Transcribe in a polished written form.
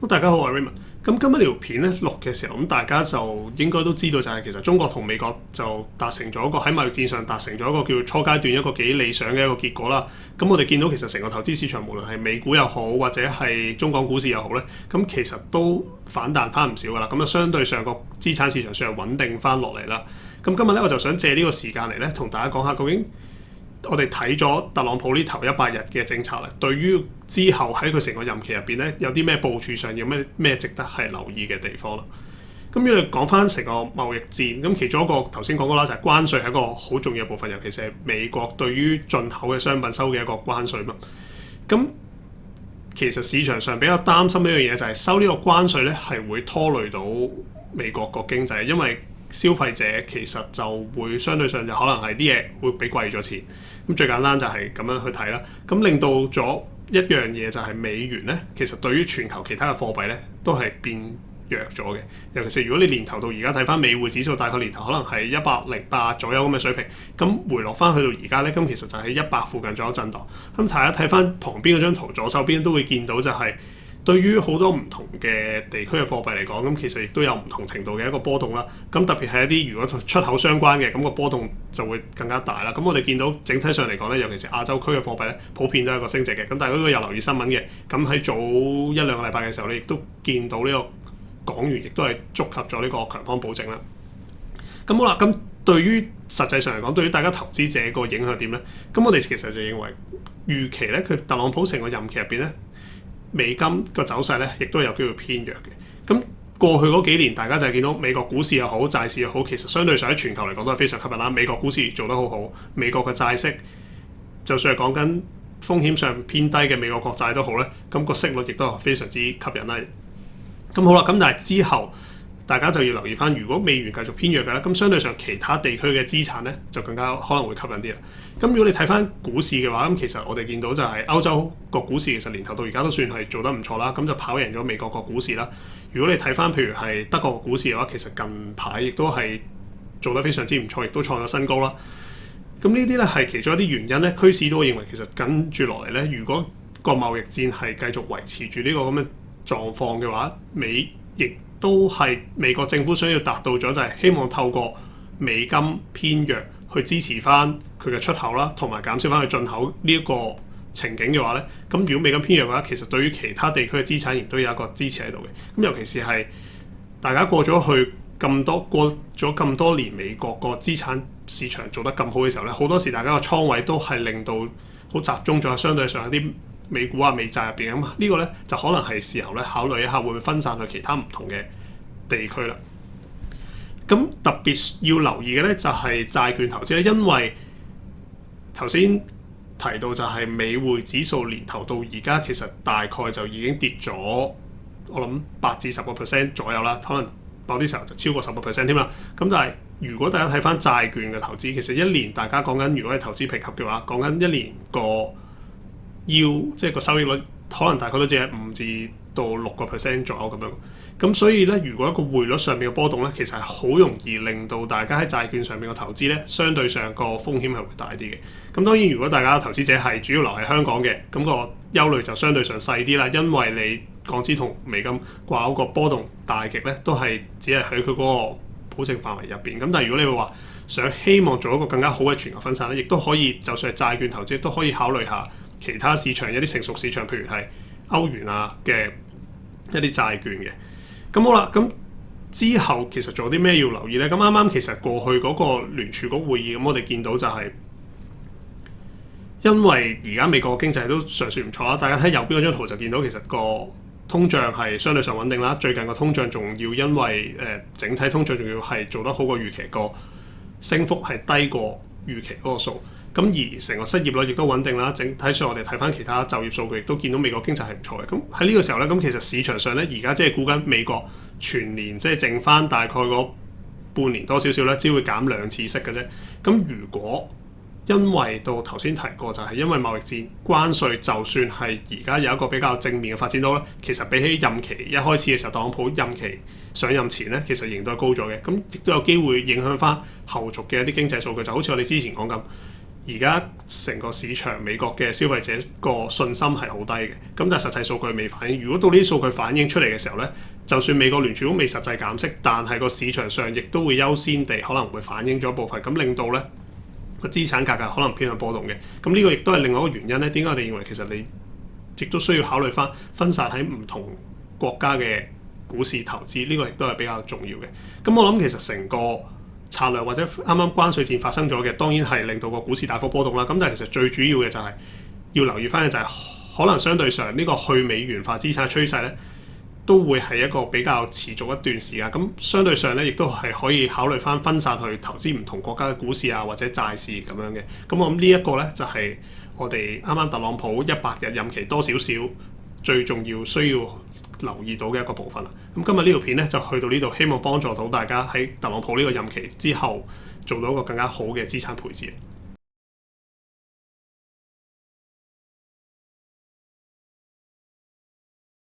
好，大家好，我係 Raymond。咁今日條片咧錄嘅時候，咁大家就應該都知道就係其實中國同美國就達成咗一個喺貿易戰上達成咗一個叫做初階段一個幾理想嘅一個結果啦。咁我哋見到其實成個投資市場無論係美股又好或者係中港股市又好咧，咁其實都反彈翻唔少噶啦。咁啊相對上個資產市場上係穩定翻落嚟啦。咁今日咧我就想借呢個時間嚟咧同大家講下究竟我哋睇咗特朗普呢頭100日嘅政策咧，對於之後喺佢成個任期入邊咧，有啲咩部署上有咩值得係留意嘅地方啦。咁如果你講翻成個貿易戰，咁其中一個頭先講過啦，就係關稅係一個好重要嘅部分，尤其是係美國對於進口嘅商品收嘅一個關稅嘛。咁其實市場上比較擔心一樣嘢就係收呢個關稅咧，係會拖累到美國個經濟，因為消費者其實就會相對上就可能係啲嘢會俾貴咗錢。咁最簡單就係咁樣去睇啦。咁令到咗一樣嘢就係美元咧，其實對於全球其他嘅貨幣咧都係變弱咗嘅。尤其是如果你年頭到而家睇翻美匯指數，大概年頭可能係108左右咁嘅水平，咁回落翻去到而家咧，咁其實就喺100附近左右震盪。咁大家睇翻旁邊嗰張圖，左手邊都會見到就係對於好多唔同嘅地區嘅貨幣嚟講，咁其實亦都有唔同程度嘅一個波動啦。咁特別係一啲如果出口相關嘅，咁個波動就會更加大啦。咁我哋見到整體上嚟講咧，尤其是亞洲區嘅貨幣咧，普遍都係一個升值嘅。咁大家如果有留意新聞嘅，咁喺早1-2個禮拜嘅時候咧，亦都見到呢個港元亦都係觸及咗呢個強方保證啦。咁好啦，咁對於實際上嚟講，對於大家投資者個影響點咧？咁我哋其實就認為預期咧，佢特朗普成個任期入邊咧，美金個走勢咧，亦都有機會偏弱嘅。咁過去嗰幾年，大家就係見到美國股市又好，債市又好，其實相對上喺全球嚟講都係非常吸引啦。美國股市做得好好，美國嘅債息就算係講緊風險上偏低嘅美國國債都好咧，咁個息率亦都係非常之吸引啦。咁好啦，咁但係之後大家就要留意翻，如果美元繼續偏弱嘅咧，咁相對上其他地區嘅資產咧就更加可能會吸引啲啦。咁如果你睇翻股市嘅話，咁其實我哋見到就係歐洲個股市其實年頭到而家都算係做得唔錯啦，咁就跑贏咗美國個股市啦。如果你睇翻譬如係德國個股市嘅話，其實近排亦都係做得非常之唔錯，亦都創咗新高啦。咁呢啲咧係其中一啲原因咧，驅使到我認為其實跟住落嚟咧，如果個貿易戰係繼續維持住呢個咁嘅狀況嘅話，亦都係美國政府想要達到咗，就係希望透過美金偏弱去支持翻佢嘅出口啦，同埋減少翻佢進口呢一個情景嘅話咧，咁如果美金偏弱嘅話，其實對於其他地區嘅資產亦都有一個支持喺度嘅。咁尤其是係大家過咗咁多年，美國個資產市場做得咁好嘅時候咧，好多時大家個倉位都係令到好集中咗，相對上一啲美股啊、美債入邊咁，呢個咧就可能係時候咧考慮一下會唔會分散去其他唔同嘅地區啦。咁特別要留意嘅咧就係債券投資咧，因為頭先提到就係美匯指數年頭到而家其實大概就已經跌咗，我諗8-10% 左右啦，可能某啲時候就超過10% 添啦。咁但係如果大家睇翻債券嘅投資，其實一年大家講緊如果係投資評級嘅話，講緊一年個即係個收益率可能大概都只係5-6% 左右咁樣。咁所以咧，如果一個匯率上面嘅波動咧，其實係好容易令到大家喺債券上面嘅投資咧，相對上個風險係會大啲嘅。咁當然，如果大家投資者係主要留喺香港嘅，咁個憂慮就相對上細啲啦，因為你港紙同美金掛鈎個波動大極咧，都係只係喺佢嗰個保證範圍入邊。咁但係如果你話希望做一個更加好嘅全球分散咧，亦都可以，就算係債券投資都可以考慮下其他市場一啲成熟市場，譬如係歐元啊嘅一啲債券嘅。咁好啦，咁之後其實仲有啲咩要留意咧？咁啱啱其實過去嗰個聯儲局會議，咁我哋見到就係因為而家美國經濟都尚算唔錯啦。大家睇右邊嗰張圖就見到其實個通脹係相對上穩定啦。最近個通脹仲要因為整體通脹仲要係做得好過預期，個升幅係低過預期嗰個數。咁而成個失業率亦都穩定啦，整體上我哋睇翻其他就業數據，亦都見到美國經濟係唔錯嘅。咁喺呢個時候咧，咁其實市場上咧而家即係估緊美國全年即係剩翻大概嗰半年多少少咧，只會減2次息嘅啫。咁如果因為到頭先提過，就係因為貿易戰關稅，就算係而家有一個比較正面嘅發展到咧，其實比起任期一開始嘅時候，特朗普任期上任前咧，其實仍然都係高咗嘅。咁亦都有機會影響翻後續嘅一啲經濟數據，就好似我哋之前講咁。而家成個市場美國嘅消費者個信心係好低嘅。咁但係實際數據未反映。如果到呢啲數據反映出嚟嘅時候咧，就算美國聯儲局未實際減息，但係個市場上亦都會優先地可能會反映咗部分，咁令到咧個資產價格可能偏向波動嘅。咁呢個亦都係另外一個原因咧。點解我哋認為其實你亦都需要考慮翻分散喺唔同國家嘅股市投資，呢個亦都係比較重要嘅。咁我諗其實成個策略或者啱啱關稅戰發生咗嘅，當然係令到個股市大幅波動啦。咁但係其實最主要嘅就係要留意翻嘅就係可能相對上呢個去美元化資產趨勢咧，都會係一個比較持續一段時間。咁相對上咧，亦都係可以考慮翻分散去投資唔同國家嘅股市啊，或者債市咁樣嘅。咁我諗呢一個咧就係我哋啱啱特朗普100日任期多少少最重要需要留意到嘅一個部分啦。咁今日呢條片咧就去到呢度，希望幫助到大家喺特朗普呢個任期之後做到一個更加好嘅資產配置。